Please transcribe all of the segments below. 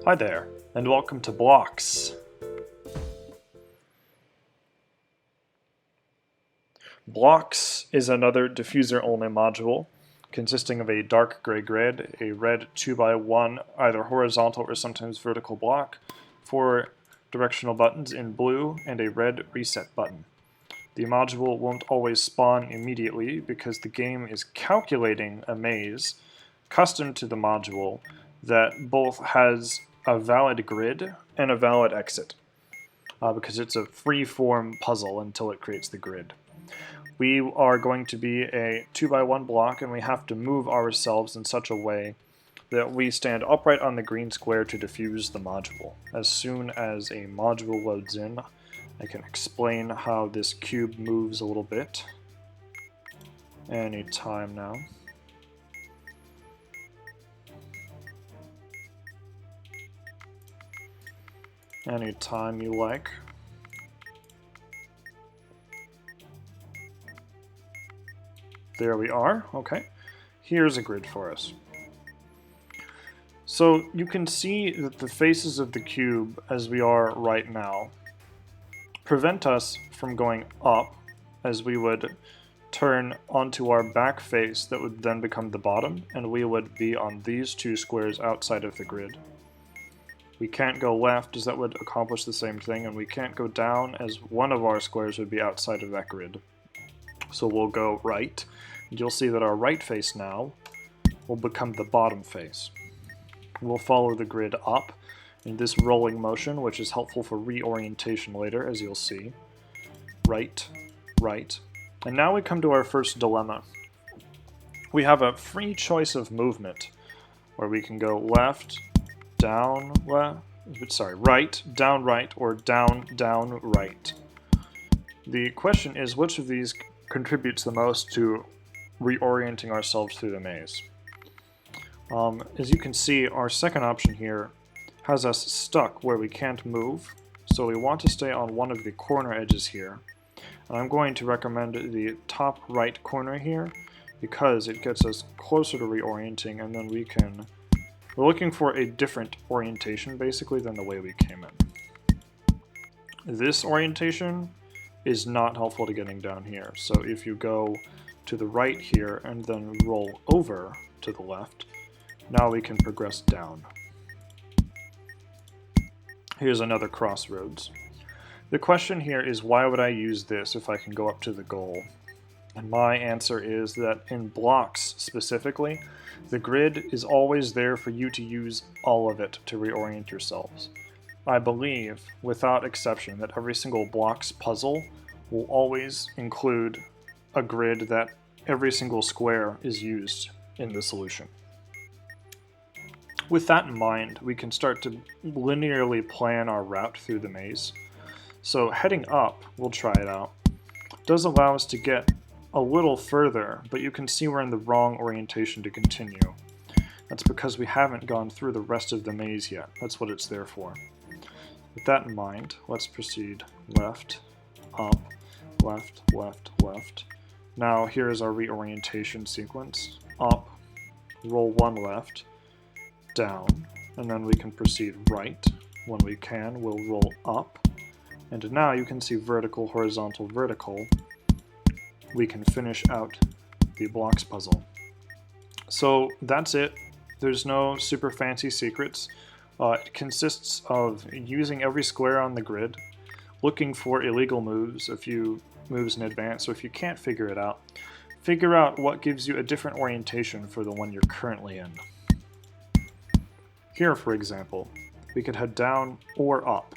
Hi there, and welcome to Bloxx. Bloxx is another diffuser-only module consisting of a dark gray grid, a red 2x1 either horizontal or sometimes vertical block, 4 directional buttons in blue, and a red reset button. The module won't always spawn immediately because the game is calculating a maze custom to the module that both has a valid grid and a valid exit, because it's a free-form puzzle until it creates the grid. We are going to be a 2x1 block, and we have to move ourselves in such a way that we stand upright on the green square to diffuse the module. As soon as a module loads in, I can explain how this cube moves a little bit. Any time now. Anytime you like. There we are. Okay. Here's a grid for us. So you can see that the faces of the cube, as we are right now, prevent us from going up, as we would turn onto our back face that would then become the bottom, and we would be on these two squares outside of the grid. We can't go left, as that would accomplish the same thing, and we can't go down, as one of our squares would be outside of that grid. So we'll go right, and you'll see that our right face now will become the bottom face. We'll follow the grid up in this rolling motion, which is helpful for reorientation later, as you'll see. Right, right. And now we come to our first dilemma. We have a free choice of movement, where we can go left, down, right, or down, down, right. The question is, which of these contributes the most to reorienting ourselves through the maze? As you can see, our second option here has us stuck where we can't move, so we want to stay on one of the corner edges here. And I'm going to recommend the top right corner here, because it gets us closer to reorienting, and then we're looking for a different orientation, basically, than the way we came in. This orientation is not helpful to getting down here, so if you go to the right here and then roll over to the left, now we can progress down. Here's another crossroads. The question here is, why would I use this if I can go up to the goal? And my answer is that in Bloxx specifically, the grid is always there for you to use all of it to reorient yourselves. I believe, without exception, that every single Bloxx puzzle will always include a grid that every single square is used in the solution. With that in mind, we can start to linearly plan our route through the maze. So heading up, we'll try it out, does allow us to get a little further, but you can see we're in the wrong orientation to continue. That's because we haven't gone through the rest of the maze yet. That's what it's there for. With that in mind, let's proceed left, up, left, left, left. Now here is our reorientation sequence. Up, roll one left, down, and then we can proceed right. When we can, we'll roll up. And now you can see vertical, horizontal, vertical. We can finish out the Bloxx puzzle. So that's it. There's no super fancy secrets. It consists of using every square on the grid, looking for illegal moves, a few moves in advance, so if you can't figure it out, figure out what gives you a different orientation for the one you're currently in. Here, for example, we could head down or up.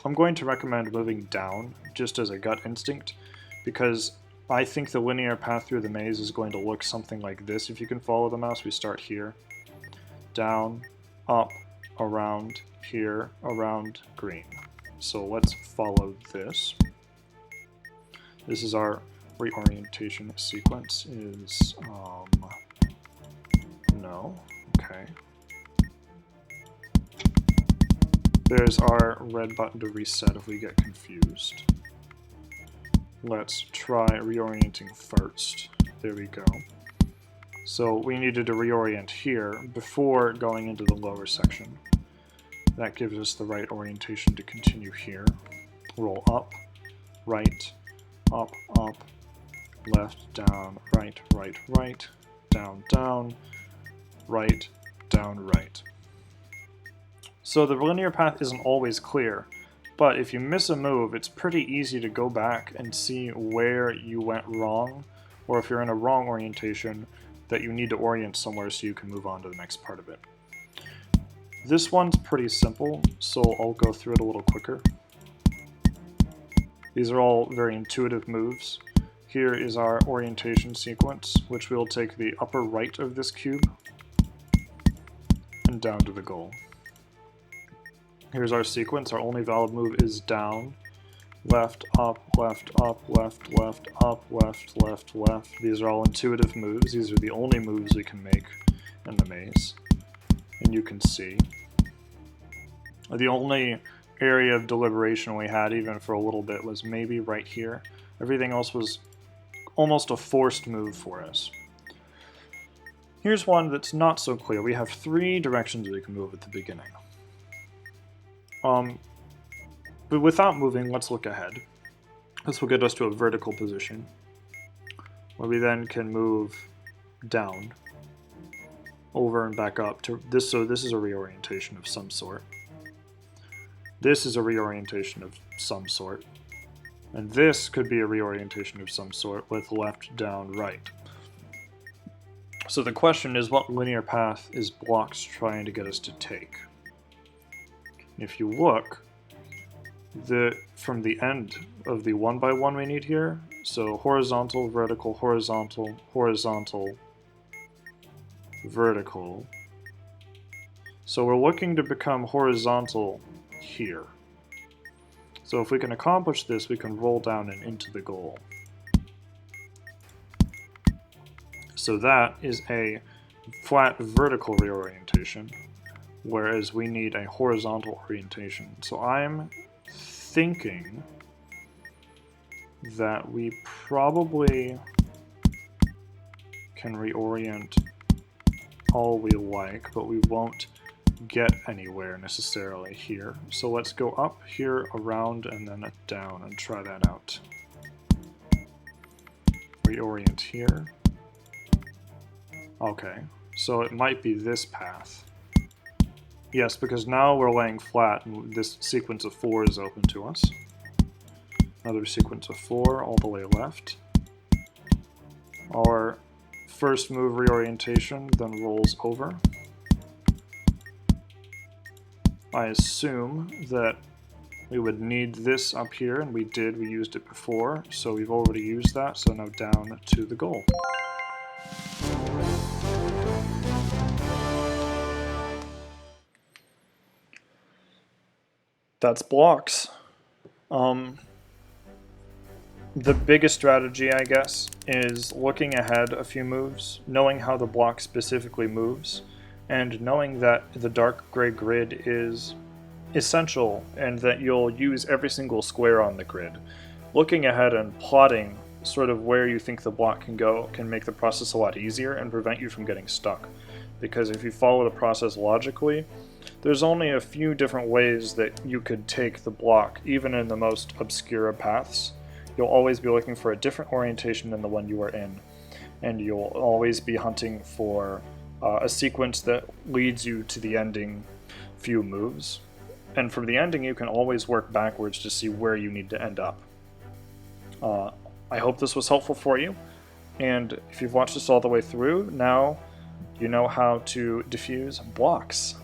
I'm going to recommend moving down, just as a gut instinct, because I think the linear path through the maze is going to look something like this. If you can follow the mouse, we start here, down, up, around, here, around, green. So let's follow this. This is our reorientation sequence is, no, okay. There's our red button to reset if we get confused. Let's try reorienting first. There we go. So we needed to reorient here before going into the lower section. That gives us the right orientation to continue here. Roll up, right, up, up, left, down, right, right, right, down, down, right, down, right. So the linear path isn't always clear, but if you miss a move, it's pretty easy to go back and see where you went wrong, or if you're in a wrong orientation, that you need to orient somewhere so you can move on to the next part of it. This one's pretty simple, so I'll go through it a little quicker. These are all very intuitive moves. Here is our orientation sequence, which will take the upper right of this cube and down to the goal. Here's our sequence. Our only valid move is down, left, up, left, up, left, left, up, left, left, left. These are all intuitive moves. These are the only moves we can make in the maze. And you can see the only area of deliberation we had, even for a little bit, was maybe right here. Everything else was almost a forced move for us. Here's one that's not so clear. We have 3 directions we can move at the beginning. But without moving, let's look ahead. This will get us to a vertical position, where we then can move down, over and back up to this. So this is a reorientation of some sort. This is a reorientation of some sort. And this could be a reorientation of some sort with left, down, right. So the question is, what linear path is Bloxx trying to get us to take? If you look, from the end of the 1x1 we need here, so horizontal, vertical, horizontal, horizontal, vertical. So we're looking to become horizontal here. So if we can accomplish this, we can roll down and into the goal. So that is a flat vertical reorientation, whereas we need a horizontal orientation. So I'm thinking that we probably can reorient all we like, but we won't get anywhere necessarily here. So let's go up here, around, and then down and try that out. Reorient here. Okay, so it might be this path. Yes, because now we're laying flat and this sequence of 4 is open to us. Another sequence of 4 all the way left. Our first move reorientation then rolls over. I assume that we would need this up here, and we did, we used it before, so we've already used that, so now down to the goal. That's Bloxx. The biggest strategy, I guess, is looking ahead a few moves, knowing how the block specifically moves, and knowing that the dark gray grid is essential and that you'll use every single square on the grid. Looking ahead and plotting sort of where you think the block can go can make the process a lot easier and prevent you from getting stuck. Because if you follow the process logically, there's only a few different ways that you could take the block, even in the most obscure paths. You'll always be looking for a different orientation than the one you are in, and you'll always be hunting for a sequence that leads you to the ending few moves. And from the ending, you can always work backwards to see where you need to end up. I hope this was helpful for you, and if you've watched this all the way through, now you know how to defuse Bloxx.